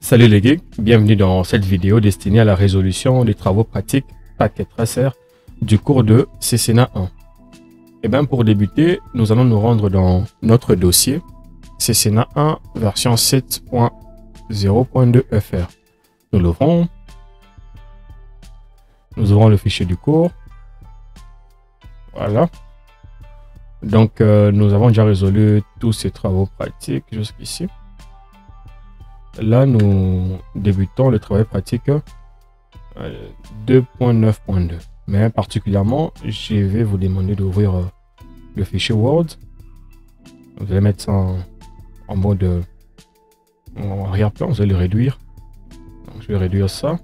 Salut les geeks, bienvenue dans cette vidéo destinée à la résolution des travaux pratiques Packet Tracer du cours de CCNA 1. Et bien pour débuter, nous allons nous rendre dans notre dossier CCNA 1 version 7.0.2 FR. Nous l'ouvrons. Nous ouvrons le fichier du cours. Voilà. Donc nous avons déjà résolu tous ces travaux pratiques jusqu'ici. Là, nous débutons le travail pratique 2.9.2. Mais particulièrement, je vais vous demander d'ouvrir le fichier Word. Vous allez mettre ça en mode en arrière-plan. Vous allez le réduire. Donc, je vais réduire ça.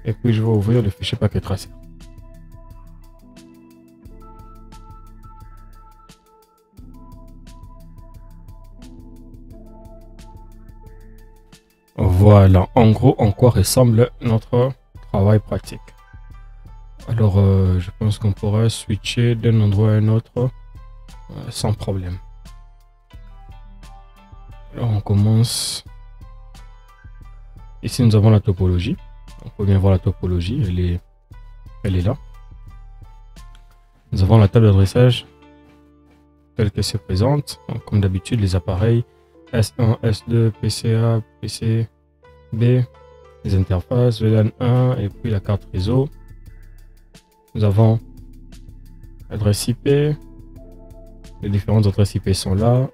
Et puis, je vais ouvrir le fichier Packet Tracer. Voilà, en gros, en quoi ressemble notre travail pratique. Alors, je pense qu'on pourra switcher d'un endroit à un autre sans problème. Alors, on commence. Ici, nous avons la topologie. On peut bien voir la topologie, elle est là. Nous avons la table d'adressage telle que se présente. Donc, comme d'habitude, les appareils S1, S2, PCA, PCB, les interfaces, VLAN 1 et puis la carte réseau. Nous avons l'adresse IP. Les différentes adresses IP sont là.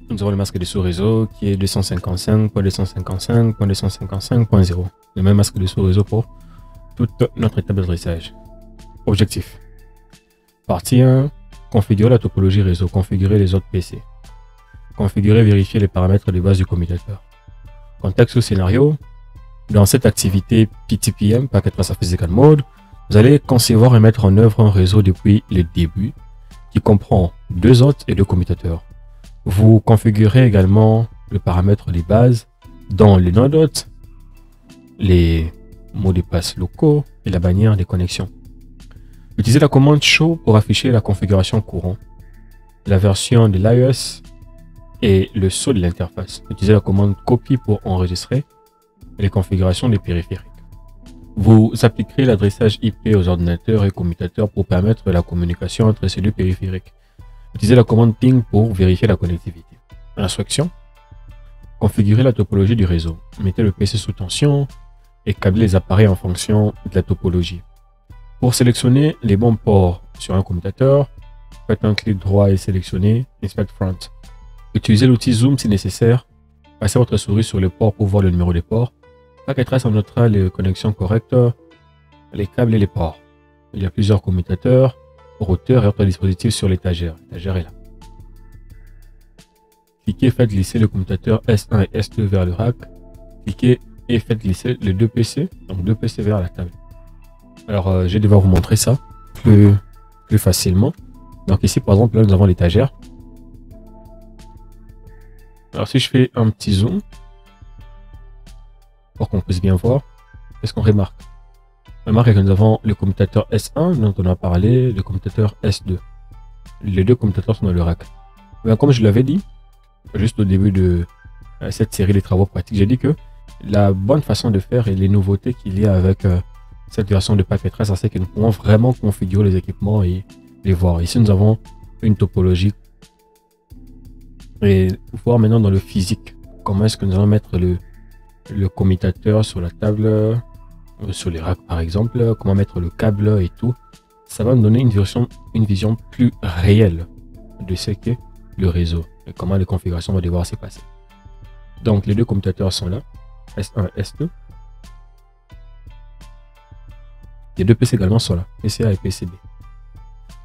Nous avons le masque de sous-réseau qui est 255.255.255.0. Le même masque de sous-réseau pour toute notre table d'adressage. Objectif. Partie 1. Configurer la topologie réseau. Configurer les autres PC. Configurer et vérifier les paramètres de base du commutateur. Contexte ou scénario. Dans cette activité PTPM, Packet Tracer Physical Mode, vous allez concevoir et mettre en œuvre un réseau depuis le début qui comprend 2 hôtes et 2 commutateurs. Vous configurez également le paramètre de base dans les nodes hôtes, les mots de passe locaux et la bannière des connexions. Utilisez la commande show pour afficher la configuration courant, la version de l'iOS et le saut de l'interface. Utilisez la commande copy pour enregistrer les configurations des périphériques. Vous appliquerez l'adressage IP aux ordinateurs et commutateurs pour permettre la communication entre ces deux périphériques. Utilisez la commande ping pour vérifier la connectivité. Instruction. Configurez la topologie du réseau. Mettez le PC sous tension et câblez les appareils en fonction de la topologie. Pour sélectionner les bons ports sur un commutateur, faites un clic droit et sélectionnez Inspect Front. Utilisez l'outil Zoom si nécessaire. Passez votre souris sur le port pour voir le numéro des ports. Packet Tracer notera les connexions correctes, les câbles et les ports. Il y a plusieurs commutateurs, routeurs et autres dispositifs sur l'étagère. L'étagère est là. Cliquez et faites glisser le commutateur S1 et S2 vers le rack. Cliquez et faites glisser les 2 PC, donc 2 PC vers la table. Alors, je vais devoir vous montrer ça plus facilement. Donc ici, par exemple, là, nous avons l'étagère. Alors si je fais un petit zoom pour qu'on puisse bien voir, qu'est-ce qu'on remarque? On remarque que nous avons le commutateur S1 dont on a parlé, le commutateur S2. Les 2 commutateurs sont dans le rack. Mais comme je l'avais dit, juste au début de cette série de travaux pratiques, j'ai dit que la bonne façon de faire et les nouveautés qu'il y a avec cette version de Packet Tracer, c'est que nous pouvons vraiment configurer les équipements et les voir. Ici, nous avons une topologie. Et voir maintenant dans le physique, comment est-ce que nous allons mettre le commutateur sur la table, sur les racks par exemple, comment mettre le câble et tout. Ça va nous donner une vision plus réelle de ce qu'est le réseau et comment les configurations vont devoir se passer. Donc les 2 commutateurs sont là, S1 et S2. Les 2 PC également sont là, PCA et PCB.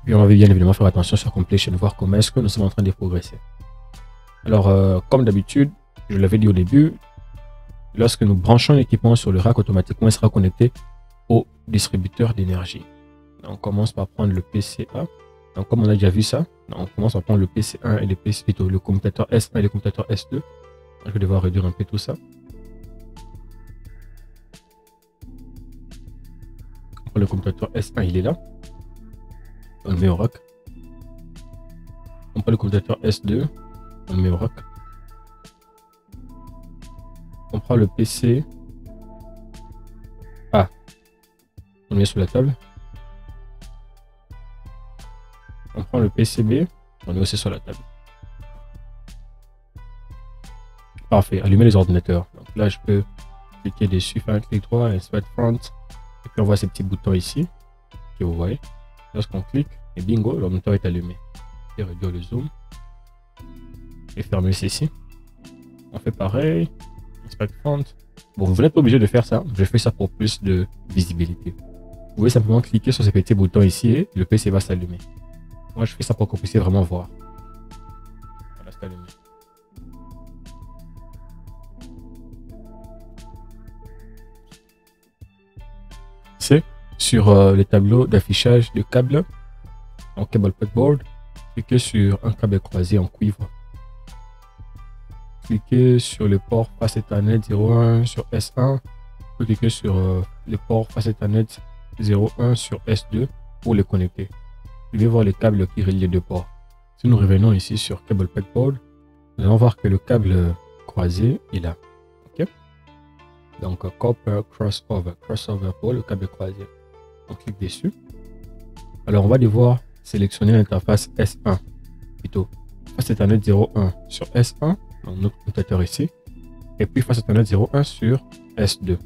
Puis on va bien évidemment faire attention sur Completion, voir comment est-ce que nous sommes en train de progresser. Alors, comme d'habitude, je l'avais dit au début, lorsque nous branchons l'équipement sur le rack, automatiquement, il sera connecté au distributeur d'énergie. On commence par prendre le PCA. Donc, comme on a déjà vu ça, on commence par prendre le PC1 et le commutateur S1 et le commutateur S2. Je vais devoir réduire un peu tout ça. On prend le commutateur S1, il est là. On le met au rack. On prend le commutateur S2. On le met au rack. prend le PC. Ah, on est sur la table. On prend le PCB, on est aussi sur la table. Parfait, allumer les ordinateurs. Donc là, je peux cliquer dessus, faire un clic droit, Insert Front. Et puis on voit ces petits boutons ici, que vous voyez. Lorsqu'on clique, et bingo, l'ordinateur est allumé. Et réduire le zoom. Et fermer ceci. On fait pareil. Inspect Front. Bon, vous n'êtes pas obligé de faire ça. Je fais ça pour plus de visibilité. Vous pouvez simplement cliquer sur ces petits boutons ici et le PC va s'allumer. Moi, je fais ça pour que vous puissiez vraiment voir. Voilà, c'est allumé. C'est sur les tableaux d'affichage de câbles en cable board. Cliquez sur un câble croisé en cuivre. Cliquez sur le port face Ethernet 01 sur S1. Cliquez sur le port face Ethernet 01 sur S2 pour les connecter. Vous devez voir les câbles qui relient les deux ports. Si nous revenons ici sur Cable Board, nous allons voir que le câble croisé est là. Okay? Donc Copper Crossover pour le câble croisé. On clique dessus. Alors on va devoir sélectionner l'interface S1 plutôt. Face Ethernet 01 sur S1, dans notre commutateur ici. Et puis face Ethernet 01 sur S2.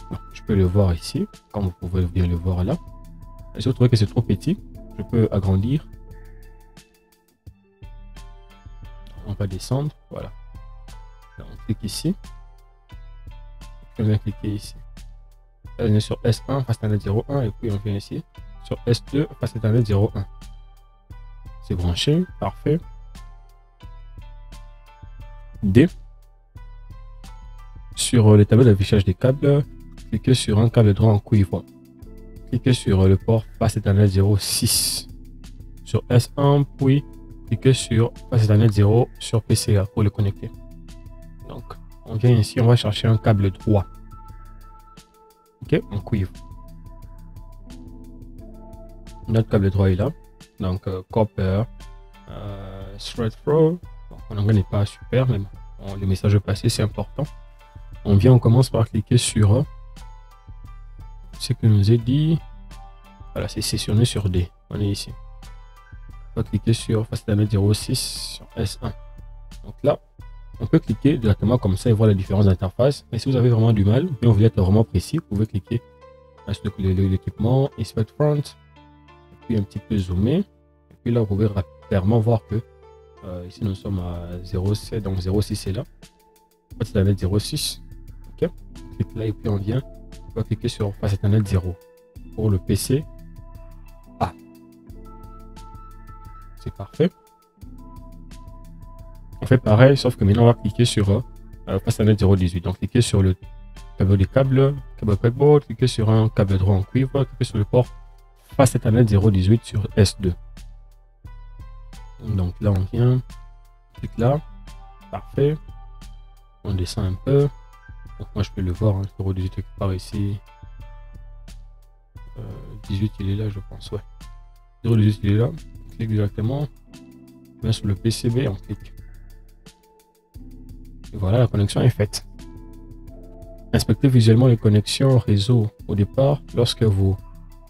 Donc, je peux le voir ici, comme vous pouvez bien le voir là. Et si vous trouvez que c'est trop petit, je peux agrandir. On va descendre, voilà. Là, on clique ici. Et puis on vient cliquer ici. Là, on est sur S1, face Ethernet 01, et puis on vient ici sur S2, face Ethernet 01. C'est branché, parfait. D. Sur les tableaux d'affichage des câbles, cliquez sur un câble droit en cuivre. Cliquez sur le port face Ethernet 06 sur S1, puis cliquez sur face Ethernet 0 sur PCA pour le connecter. Donc, on vient ici, on va chercher un câble droit. Ok, en cuivre. Notre câble droit est là. Donc, Copper, Thread Throw. Bon, mon anglais n'est pas super, mais bon, le message passé, c'est important. On vient, on commence par cliquer sur ce que nous est dit. Voilà, c'est sessionné sur D. On est ici. On va cliquer sur face Ethernet 06 sur S1. Donc là, on peut cliquer directement comme ça et voir les différentes interfaces. Mais si vous avez vraiment du mal, ou bien vous voulez être vraiment précis, vous pouvez cliquer sur l'équipement, Inspect Front, et puis un petit peu zoomer. Et puis là, vous pouvez clairement voir que ici nous sommes à 0,7, donc 0,6 est là. Face Ethernet 06. Ok. On clique là et puis on vient. On va cliquer sur face Ethernet 0 pour le PC. Ah, c'est parfait. On fait pareil, sauf que maintenant on va cliquer sur face Ethernet 0,18. Donc cliquez sur le tableau des câbles, câble breadboard, cliquez sur un câble droit en cuivre, cliquez sur le port face Ethernet 0,18 sur S2. Donc là on vient, clique là, parfait. On descend un peu. Donc moi je peux le voir, hein, 0,18 quelque part ici. 18 il est là je pense, ouais. 0,18 il est là. On clique directement. On vient sur le PCB, on clique. Et voilà, la connexion est faite. Inspectez visuellement les connexions réseau au départ. Lorsque vous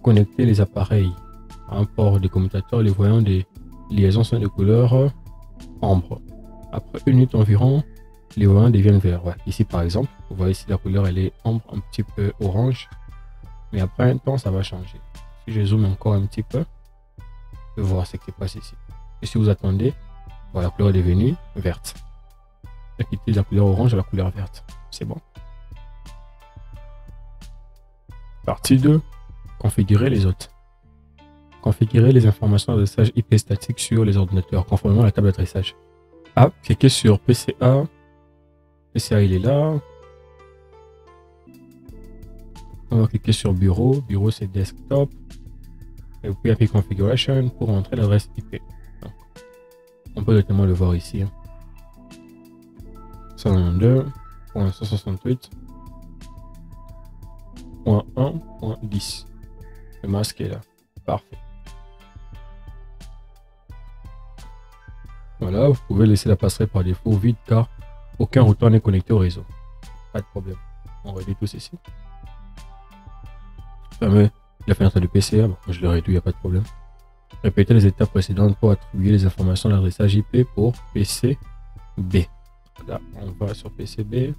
connectez les appareils à un port de commutateur, les voyants des liaisons sont de couleur ambre. Après une minute environ, les voyants deviennent verts. Ouais. Ici par exemple, vous voyez ici la couleur elle est ambre, un petit peu orange. Mais après un temps, ça va changer. Si je zoome encore un petit peu, vous pouvez voir ce qui se passe ici. Et si vous attendez, voilà, la couleur est devenue verte. Quitter la couleur orange à la couleur verte. C'est bon. Partie 2. Configurer les hôtes. Configurer les informations d'adressage IP statique sur les ordinateurs conformément à la table d'adressage. A. Cliquez sur PCA. PCA il est là. On va cliquer sur bureau. Bureau c'est desktop. Et puis appuyer configuration pour entrer l'adresse IP. Donc, on peut directement le voir ici. 192.168.1.10. Le masque est là. Parfait. Voilà, vous pouvez laisser la passerelle par défaut vide car aucun routeur n'est connecté au réseau. pas de problème. On réduit tout ceci. Fermez la fenêtre du PCA, bon, je le réduis, il n'y a pas de problème. Répétez les étapes précédentes pour attribuer les informations à l'adressage IP pour PCB. Là, on va sur PCB.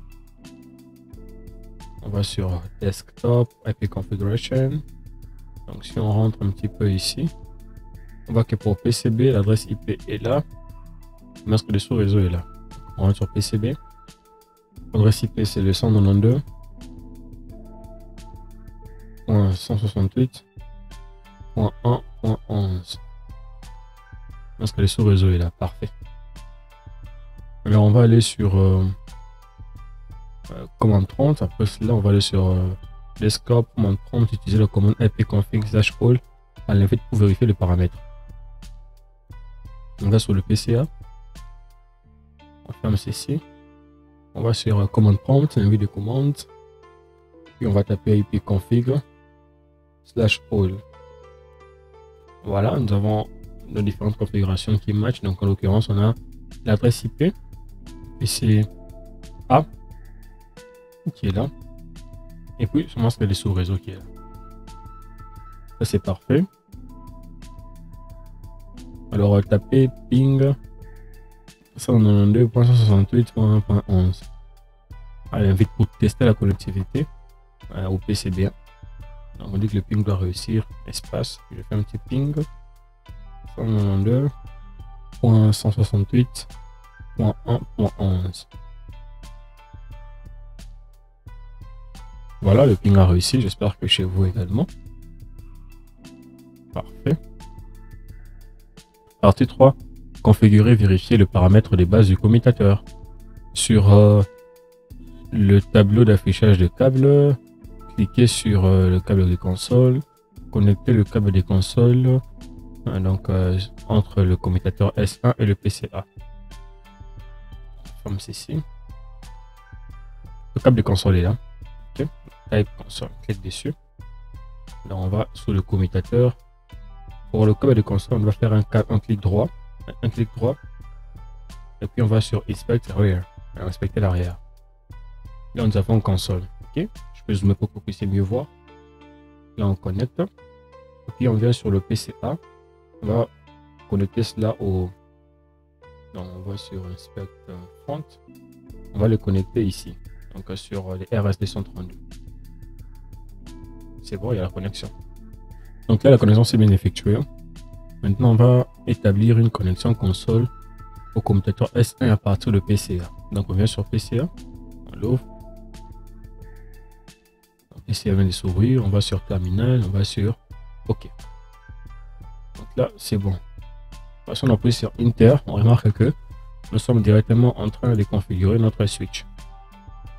On va sur Desktop, IP Configuration. Donc si on rentre un petit peu ici, on voit que pour PCB, l'adresse IP est là. Le masque de sous-réseau est là. On rentre sur PCB. L'adresse IP c'est le 192.168.1.11. Masque de sous-réseau est là. Parfait. Alors on va aller sur commande prompt. Après cela, on va aller sur Desktop, commande prompt, utiliser la commande ipconfig/all à l'invite pour vérifier les paramètres. On va sur le PCA. On ferme ceci. On va sur commande prompt, l'invite de commande. Puis on va taper ipconfig/all. Voilà, nous avons nos différentes configurations qui matchent. Donc en l'occurrence, on a l'adresse IP PCA qui est là. Et puis ce masque de sous-réseau qui est là. Ça c'est parfait. Alors tapez ping 192.168.1.11. Elle invite pour tester la connectivité au PCB. Donc on dit que le ping doit réussir. Espace. Je fais un petit ping 192.168.1.11. Voilà, le ping a réussi. J'espère que chez vous également. Parfait. Partie 3. Configurer, vérifier le paramètre des bases du commutateur. Sur le tableau d'affichage de câbles, cliquez sur le câble des consoles. Connectez le câble des consoles entre le commutateur S1 et le PCA. Comme ceci. Le câble de console est là. Okay. Type console, clique dessus. Là, on va sur le commutateur. Pour le câble de console, on va faire un clic droit. Un clic droit. Et puis on va sur Inspect Rear. Inspecter l'arrière. Là, nous avons console. Ok. Je peux zoomer pour que vous puissiez mieux voir. Là, on connecte. Et puis on vient sur le PCA. On va connecter cela au. Donc, on va sur Inspect Front. On va le connecter ici. Donc sur les RS232. C'est bon, il y a la connexion. Donc là, la connexion s'est bien effectuée. Maintenant, on va établir une connexion console au commutateur S1 à partir de PCA. Donc on vient sur PCA. On l'ouvre. PCA vient de s'ouvrir. On va sur Terminal. On va sur OK. Donc là, c'est bon. Si on appuie sur Enter, on remarque que nous sommes directement en train de configurer notre switch.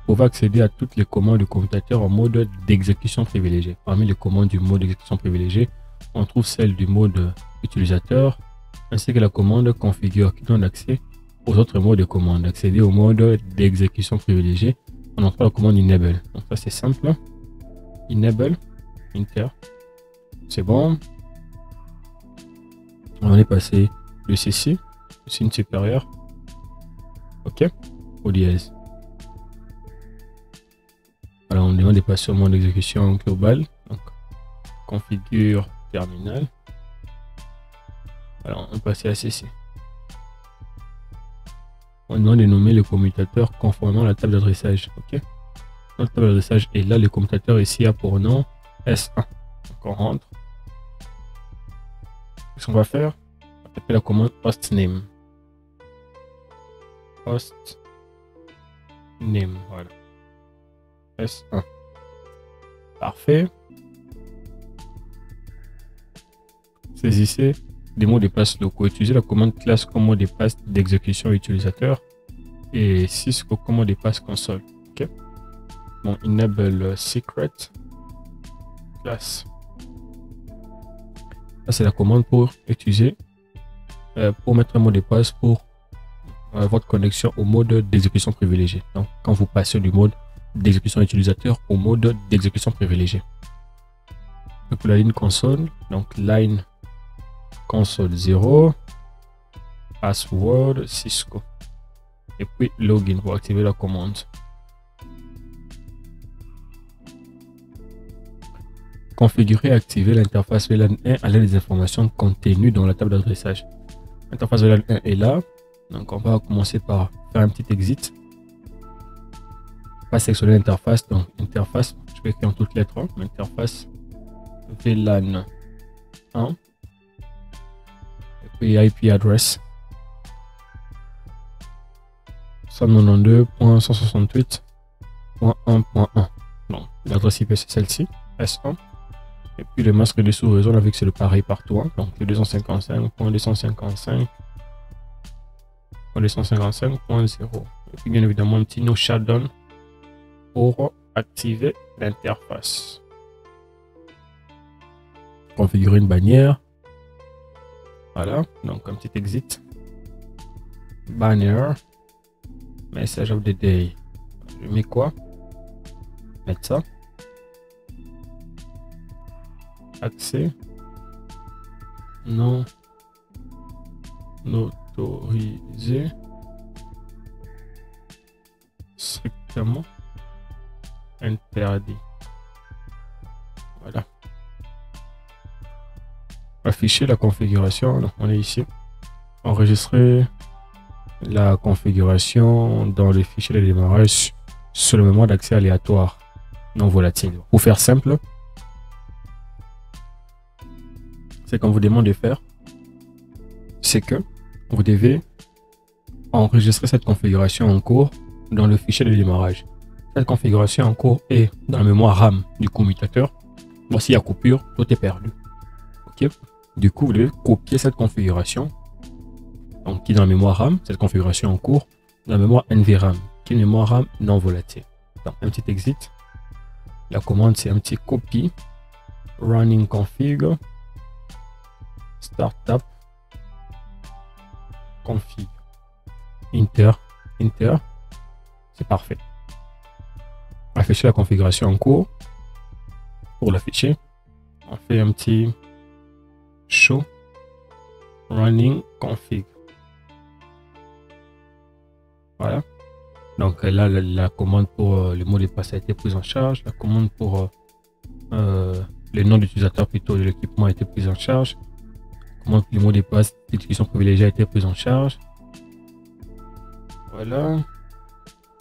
Vous pouvez accéder à toutes les commandes du commutateur en mode d'exécution privilégié. Parmi les commandes du mode d'exécution privilégié, on trouve celle du mode utilisateur, ainsi que la commande configure qui donne accès aux autres modes de commande. Accéder au mode d'exécution privilégié, on envoie la commande enable. Donc ça c'est simple. Enable, Enter. C'est bon. On est passé le CC, le signe supérieur. OK. Au dièse. Alors, on demande de passer au mode d'exécution global. Donc, configure terminal. Alors, on passe à CC. On demande de nommer le commutateur conformément à la table d'adressage. OK. Notre table d'adressage est là. Le commutateur ici a pour nom S1. Donc, on rentre. Qu'est-ce qu'on va faire? On va taper la commande hostname. Hostname, voilà. S1. Parfait. Saisissez des mots de passe locaux. Utilisez la commande classe comme mot de passe d'exécution utilisateur et Cisco comme mot de passe console. OK. Bon, enable secret class. Ça, c'est la commande pour utiliser, pour mettre un mot de passe pour votre connexion au mode d'exécution privilégié. Donc, quand vous passez du mode d'exécution utilisateur au mode d'exécution privilégié. Pour la ligne console, donc line console 0, password Cisco. Et puis login pour activer la commande. configurer et activer l'interface VLAN 1 à l'aide des informations contenues dans la table d'adressage. L'interface VLAN 1 est là. Donc on va commencer par faire un petit exit. On va sélectionner l'interface. Donc interface, je vais écrire en toutes lettres. Hein, interface VLAN 1. Et puis IP address 192.168.1.1. Donc l'adresse IP c'est celle-ci, S1. Et puis le masque de sous-réseau, on a vu que c'est le pareil partout. Hein. Donc le 255.255.255.0. Et puis bien évidemment un petit no shutdown pour activer l'interface. Configurer une bannière. Voilà, donc un petit exit. Banner. Message of the day. Je mets quoi? Mettre ça. Accès non autorisé strictement interdit. Voilà. Afficher la configuration. Donc on est ici. Enregistrer la configuration dans le fichier de démarrage sur le moment d'accès aléatoire non volatile. Pour faire simple, c'est qu'on vous demande de faire, c'est que vous devez enregistrer cette configuration en cours dans le fichier de démarrage. Cette configuration en cours est dans la mémoire RAM du commutateur. Voici la coupure, tout est perdu. Ok. Du coup, vous devez copier cette configuration, donc qui est dans la mémoire RAM, cette configuration en cours, dans la mémoire NVRAM, qui est une mémoire RAM non volatile. Donc un petit exit. La commande c'est un petit copy running config startup config enter c'est parfait. Afficher la configuration en cours. Pour l'afficher, on fait un petit show running config. Voilà. Donc là, la commande pour le mot de passe a été prise en charge. La commande pour le nom d'utilisateur plutôt de l'équipement a été prise en charge. La commande pour le mot de passe d'utilisation privilégiée a été prise en charge. Voilà.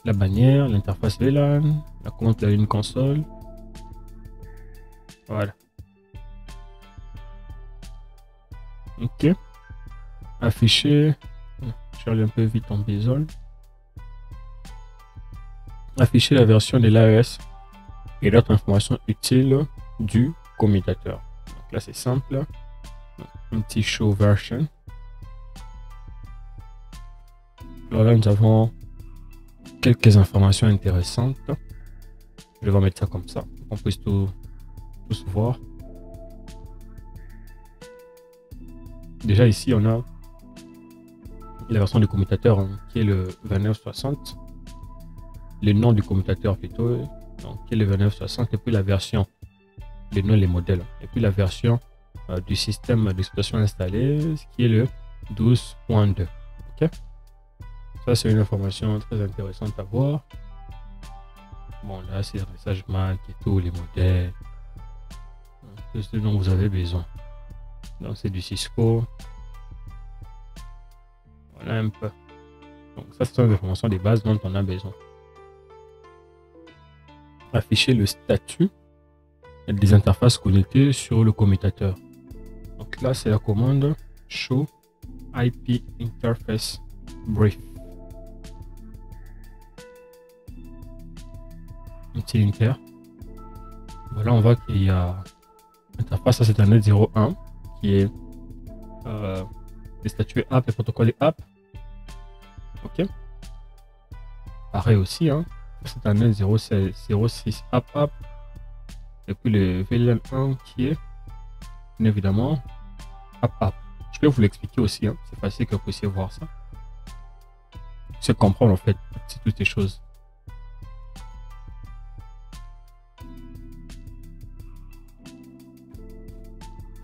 La bannière, l'interface VLAN, la commande pour la ligne console. Voilà. Ok. Afficher. Je vais aller un peu vite en besogne. Afficher la version de l'AES et d'autres informations utiles du commutateur. Donc là c'est simple. Un petit show version. Alors là nous avons quelques informations intéressantes. Je vais mettre ça comme ça pour qu'on puisse tous voir. Déjà ici on a la version du commutateur hein, qui est le 2960. Le nom du commutateur plutôt, donc qui est le 2960, et puis la version, les noms, les modèles, et puis la version du système d'exploitation installé, qui est le 12.2. Ok, ça c'est une information très intéressante à voir. Bon là c'est le message MAC et tous les modèles, tout ce dont vous avez besoin. Donc c'est du Cisco. Voilà un peu. Donc ça ce sont des informations des bases dont on a besoin. Afficher le statut des interfaces connectées sur le commutateur. Donc là, c'est la commande show IP interface brief. Un petit inter. Voilà, on voit qu'il y a interface à Ethernet 01 qui est le statut app et protocole app. Ok. Pareil aussi, hein. C'est un 06 app et puis le VLAN 1 qui est bien évidemment app. Je peux vous l'expliquer aussi, hein. C'est facile que vous puissiez voir ça. C'est comprendre en fait toutes ces choses.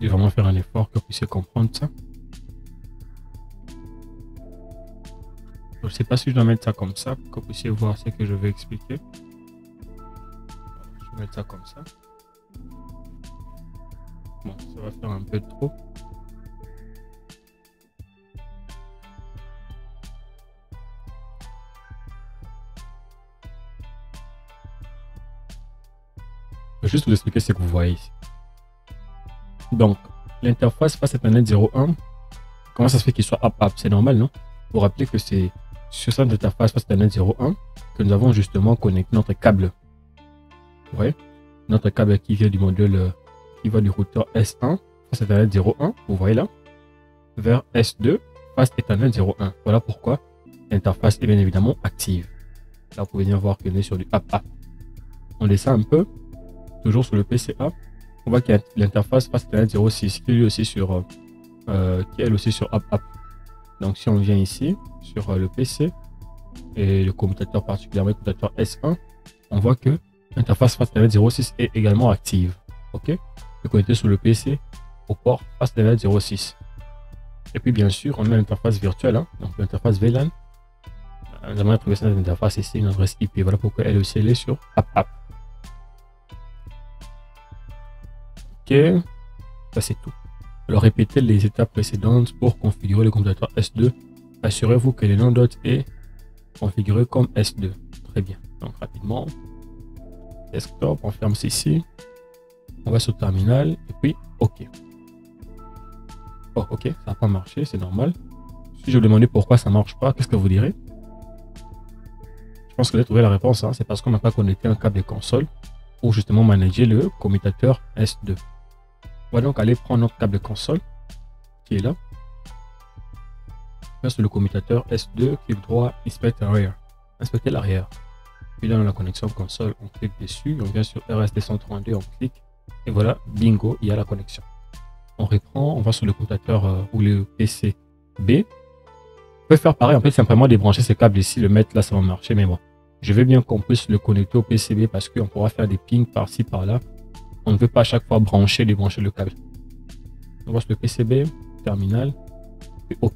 Je vais vraiment faire un effort que vous puissiez comprendre ça. Je ne sais pas si je dois mettre ça comme ça pour que vous puissiez voir ce que je vais expliquer. Je vais mettre ça comme ça. Bon, ça va faire un peu trop. Je vais juste vous expliquer ce que vous voyez ici. Donc, l'interface face Ethernet 0.1, comment ça se fait qu'il soit app? C'est normal, non? Vous vous rappelez que c'est sur cette interface face Ethernet 0.1 que nous avons justement connecté notre câble. Vous voyez? Notre câble qui vient du module, qui va du routeur S1, face Ethernet 0.1, vous voyez là, vers S2, face Ethernet 0.1. Voilà pourquoi l'interface est bien évidemment active. Là, vous pouvez bien voir qu'on est sur du app. On descend un peu, toujours sur le PCA. On voit qu'il y a l'interface face Ethernet 0.6 qui est aussi sur qui est elle aussi sur app. Donc si on vient ici sur le PC et le commutateur particulièrement le commutateur S1, on voit que l'interface face Ethernet 0.6 est également active. Ok, est connecté sur le PC au port face Ethernet 0.6. Et puis bien sûr on a l'interface virtuelle, hein, donc l'interface VLAN. Nous avons trouvé cette interface ici, une adresse IP. Voilà pourquoi elle aussi elle est sur app. Ok, ça c'est tout. Alors répétez les étapes précédentes pour configurer le commutateur S2. Assurez-vous que le nom d'hôte est configuré comme S2. Très bien. Donc rapidement, desktop, on ferme ceci. On va sur terminal et puis OK. Oh, OK, ça n'a pas marché, c'est normal. Si je vous demandais pourquoi ça ne marche pas, qu'est-ce que vous direz? Je pense que vous avez trouvé la réponse. Hein. C'est parce qu'on n'a pas connecté un câble de console pour justement manager le commutateur S2. On va donc aller prendre notre câble de console qui est là. Là sur le commutateur S2, clic droit, inspect arrière. Inspecter l'arrière. Puis là dans la connexion console, on clique dessus, on vient sur RS232, on clique et voilà, bingo, il y a la connexion. On reprend, on va sur le commutateur ou le PC B. On peut faire pareil, en fait simplement débrancher ce câble ici, le mettre là, ça va marcher, mais bon. Je veux bien qu'on puisse le connecter au PCB parce qu'on pourra faire des pings par-ci par-là. On ne veut pas à chaque fois brancher, débrancher le câble. On va sur le PCB, terminal, et OK.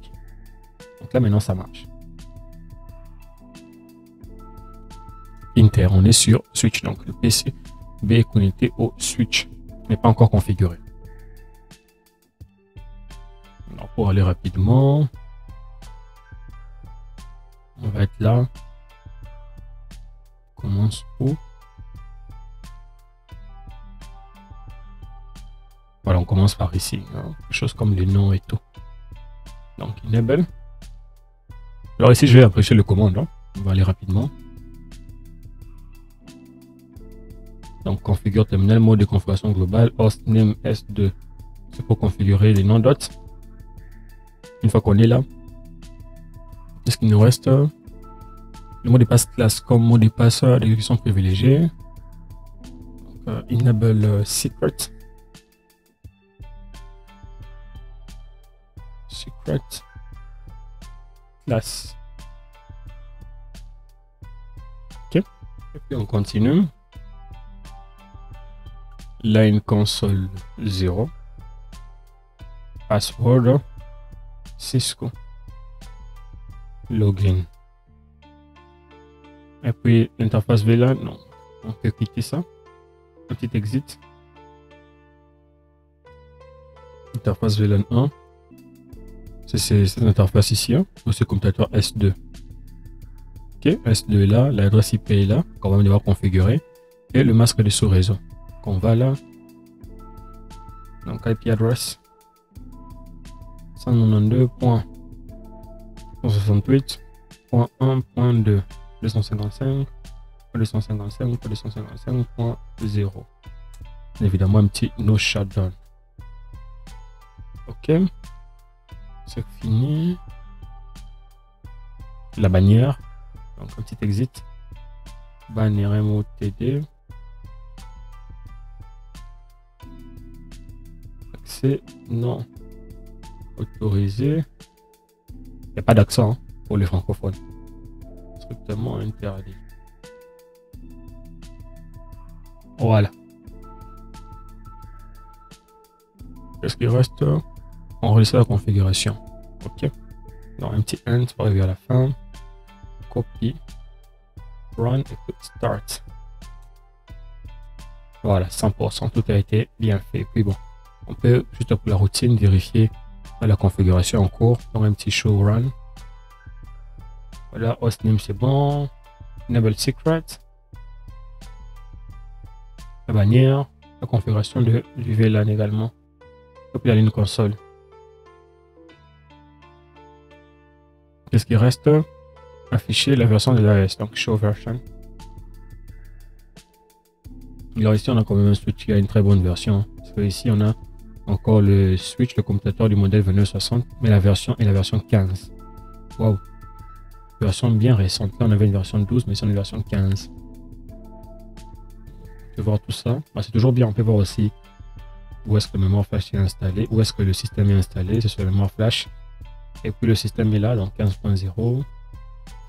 Donc là maintenant ça marche. Inter, on est sur switch, donc le PCB est connecté au switch, mais pas encore configuré. Alors pour aller rapidement, on va être là. On commence où? Voilà, on commence par ici, hein, quelque chose comme les noms et tout. Donc enable. Alors ici je vais apprécier le commande, hein. On va aller rapidement. Donc configure terminal, mode de configuration globale, hostname S2. C'est pour configurer les noms d'hôtes. Une fois qu'on est là, qu'est-ce qu'il nous reste? Le mot de passe classe comme mot de passe d'exécution privilégié. Enable secret. Secret class. Ok. Et puis on continue. Line console 0. Password Cisco. Login. Et puis l'interface VLAN, non. On peut quitter ça. Un petit exit. Interface VLAN 1. C'est cette interface ici, hein, pour ce commutateur S2. Ok, S2 est là, l'adresse IP est là, qu'on va devoir configurer. Et le masque de sous-réseau. On va là. Donc IP address 192.168.1.2 255.255.255.0. Évidemment un petit no shutdown. Ok, c'est fini. La bannière, donc un petit exit. Bannière MOTD. Accès non autorisé. Il n'y a pas d'accent, hein, pour les francophones. Strictement interdit. Voilà. Qu'est-ce qui reste? On reçoit la configuration. Ok. Donc un petit end pour arriver à la fin. Copy. Run et start. Voilà, 100%. Tout a été bien fait. Puis bon, On peut, juste pour la routine, vérifier la configuration en cours. Donc un petit show run. Voilà, hostname c'est bon. Enable secret. La bannière, la configuration du VLAN également. Et puis la ligne console. Qu'est-ce qui reste? Afficher la version de l'AS, donc show version. Alors ici on a quand même un switch qui a une très bonne version. Parce que ici on a encore le switch, le commutateur du modèle 2960, mais la version est la version 15. Waouh! Version bien récente. Là on avait une version 12, mais c'est une version 15. On peut voir tout ça. Ah, c'est toujours bien, on peut voir aussi où est-ce que le mémoire flash est installé, où est-ce que le système est installé, c'est sur le mémoire flash. Et puis le système est là, donc 15.0,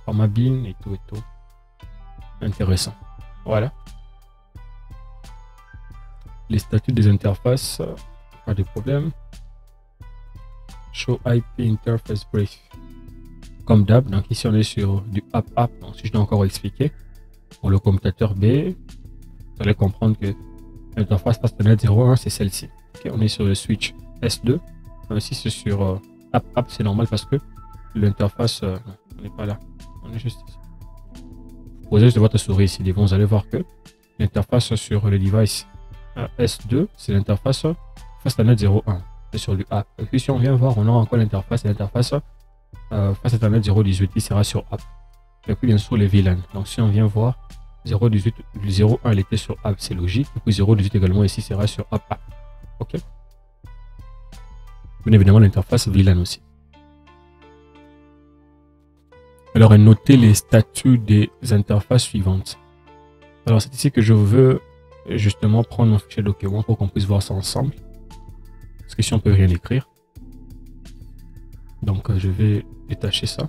format bin et tout et tout. Intéressant. Voilà. Les statuts des interfaces, pas de problème. Show IP interface brief. Comme d'hab, donc ici on est sur du app. Donc si je dois encore expliquer, pour le commutateur B, vous allez comprendre que l'interface Fastnet 01 c'est celle-ci. Okay, on est sur le switch S2. Ici c'est sur app, c'est normal parce que l'interface, on n'est pas là. On est juste ici. Vous posez juste votre souris ici devant, vous allez voir que l'interface sur le device S2, c'est l'interface Fastnet 01. C'est sur du app. Et puis si on vient voir, on aura encore l'interface Fastnet 018 qui sera sur app. Et puis bien sûr les VLAN. Donc si on vient voir 018, 01 il était sur app, c'est logique. Et puis 018 également ici sera sur app. Ok. Bien évidemment l'interface VLAN aussi. Alors notez les statuts des interfaces suivantes. Alors c'est ici que je veux justement prendre mon fichier document pour qu'on puisse voir ça ensemble. Parce que si on peut rien écrire. Donc je vais détacher ça.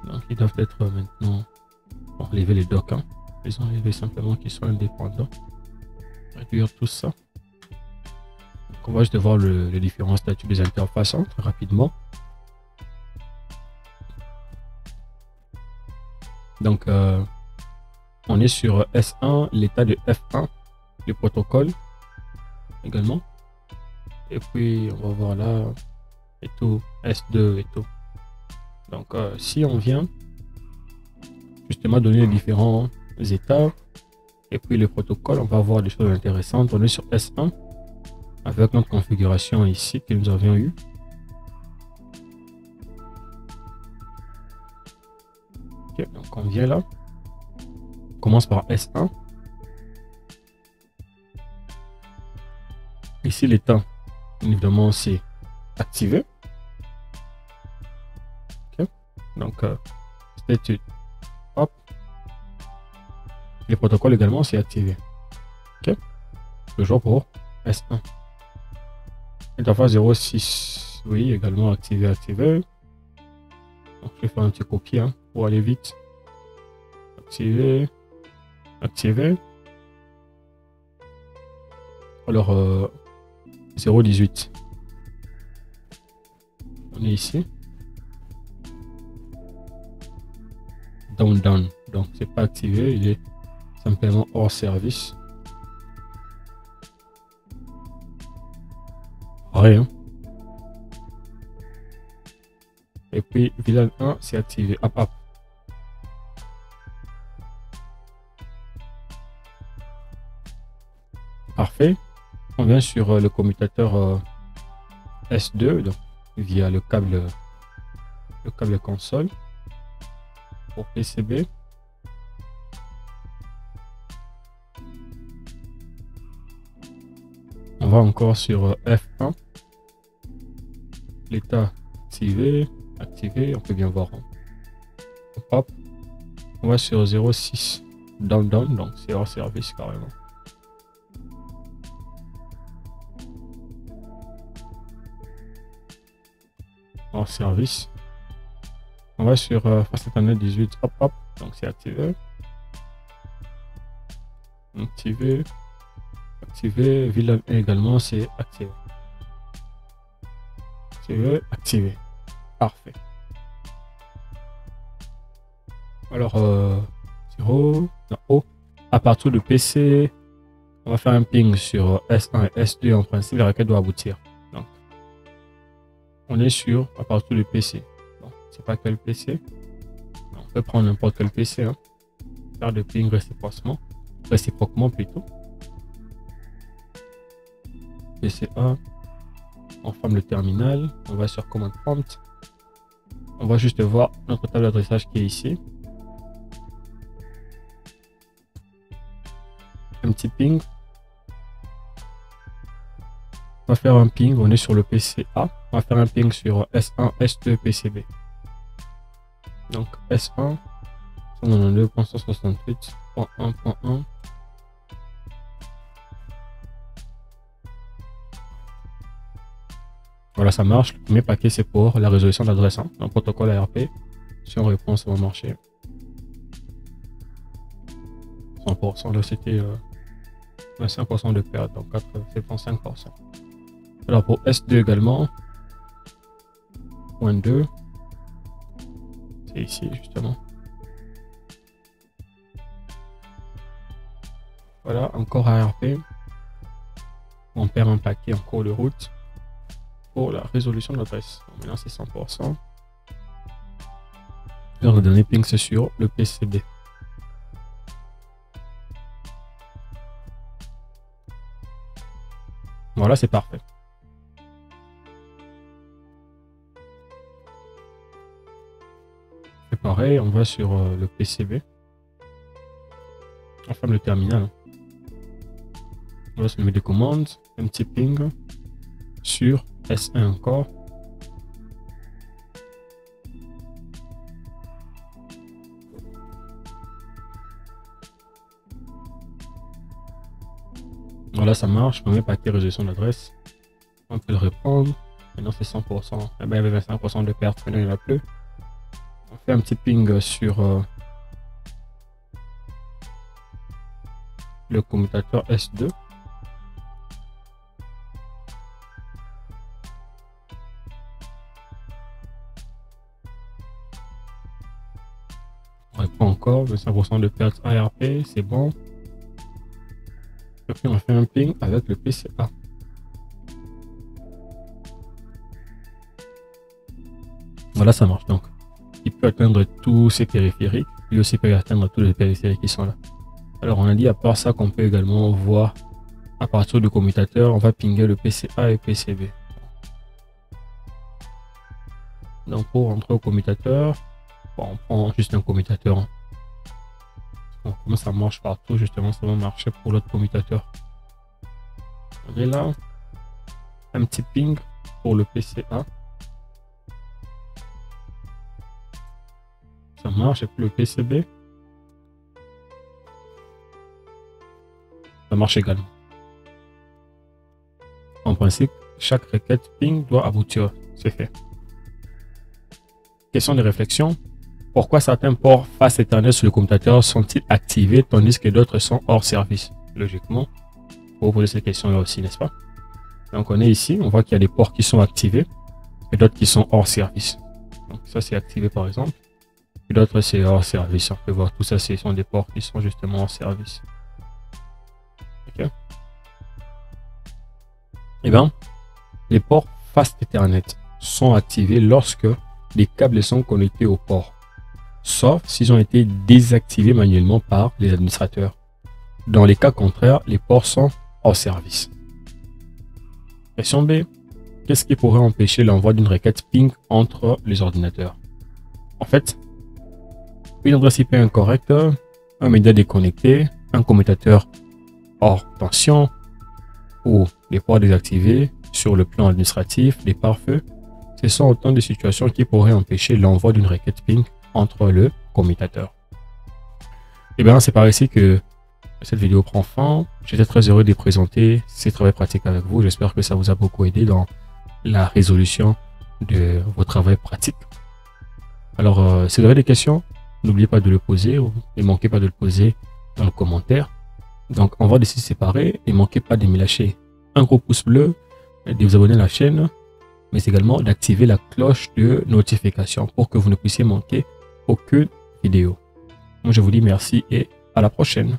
Donc ils doivent être maintenant enlever les docs. Hein. Ils ont enlevé simplement qu'ils sont indépendants. Réduire tout ça. Donc, on va juste voir les différents statuts des interfaces hein, très rapidement. Donc on est sur S1, l'état de F1, le protocole également. Et puis on va voir là et tout, S2 et tout. Donc si on vient justement donner les différents états et puis le protocole, on va voir des choses intéressantes. On est sur S1 avec notre configuration ici que nous avions eu. Ok, donc on vient là. On commence par S1. Ici l'état, évidemment c'est activé. Ok, donc statut, hop. Les protocoles également c'est activé. Ok, toujours pour S1. Interface 06, oui, également activé. Donc je vais faire un petit copier hein, pour aller vite. Activé. Alors 018. On est ici. Down. Donc c'est pas activé, il est simplement hors service. Rien. Et puis VLAN 1 c'est activé. Hop. Parfait. On vient sur le commutateur S2 donc via le câble console pour PCB. On va encore sur F1. L'état activé, on peut bien voir. Hop. On va sur 06 down, donc c'est hors service carrément. Hors service. On va sur Fastnet 18, hop, donc c'est activé. Activé, VLAN également c'est activé. Activé. Parfait. Alors 0, non, O, à partir du PC, on va faire un ping sur S1 et S2. En principe, la requête doit aboutir. Donc, on est sur à partir du PC. Donc, c'est pas quel PC. On peut prendre n'importe quel PC. Hein. Faire de ping réciproquement plutôt. PCA. On ferme le terminal. On va sur command prompt. On va juste voir notre table d'adressage qui est ici. Un petit ping. On va faire un ping. On est sur le PCA. On va faire un ping sur S1, S2, PCB. Donc S1, 192.168.1.1. Voilà, ça marche. Le premier paquet, c'est pour la résolution d'adresse. Hein. Un protocole ARP. Si on répond, ça va marcher. 100%. Là, c'était 25% de perte. Donc 85%. Alors pour S2 également. Point 2. C'est ici, justement. Voilà, encore ARP. On perd un paquet en cours de route. Pour la résolution de l'adresse. Maintenant c'est 100%. Le dernier ping c'est sur le PCB. Voilà, c'est parfait. C'est pareil, on va sur le PCB. On ferme le terminal. On va se mettre des commandes, un petit ping sur S1 encore. Voilà, ça marche. On met paquet résolution d'adresse. On peut le reprendre. Maintenant, c'est 100%. Eh ben, il y avait 25% de perte. Maintenant, il n'y en a plus. On fait un petit ping sur le commutateur S2. On reprend encore 25% de perte ARP, c'est bon. Et puis on fait un ping avec le PCA. Voilà, ça marche donc. Il peut atteindre tous ces périphériques. Lui aussi peut atteindre tous les périphériques qui sont là. Alors on a dit à part ça qu'on peut également voir à partir du commutateur, on va pinguer le PCA et PCB. Donc pour rentrer au commutateur, bon, on prend juste un commutateur. Hein. Bon, comment ça marche partout, justement, ça va marcher pour l'autre commutateur. On est là, un petit ping pour le PCA. Ça marche, et pour le PCB, ça marche également. En principe, chaque requête ping doit aboutir, c'est fait. Question de réflexion. Pourquoi certains ports face Ethernet sur le commutateur sont-ils activés tandis que d'autres sont hors service? Logiquement, pour vous poser cette question-là aussi, n'est-ce pas? Donc on est ici, on voit qu'il y a des ports qui sont activés et d'autres qui sont hors service. Donc ça c'est activé par exemple, et d'autres c'est hors service. On peut voir tout ça, ce sont des ports qui sont justement hors service. Ok. Et bien, les ports face Ethernet sont activés lorsque les câbles sont connectés au port, sauf s'ils ont été désactivés manuellement par les administrateurs. Dans les cas contraires, les ports sont hors service. Question B. Qu'est-ce qui pourrait empêcher l'envoi d'une requête ping entre les ordinateurs? En fait, une adresse IP incorrecte, un média déconnecté, un commutateur hors tension ou des ports désactivés sur le plan administratif, des pare-feux, ce sont autant de situations qui pourraient empêcher l'envoi d'une requête ping entre le commutateur. Et bien, c'est par ici que cette vidéo prend fin. J'étais très heureux de présenter ces travaux pratiques avec vous. J'espère que ça vous a beaucoup aidé dans la résolution de vos travaux pratiques. Alors, si vous avez des questions, n'oubliez pas de le poser ou ne manquez pas de le poser dans le commentaire. Donc, on va décider de séparer et ne manquez pas de me lâcher un gros pouce bleu, de vous abonner à la chaîne, mais également d'activer la cloche de notification pour que vous ne puissiez manquer aucune vidéo. Moi, je vous dis merci et à la prochaine.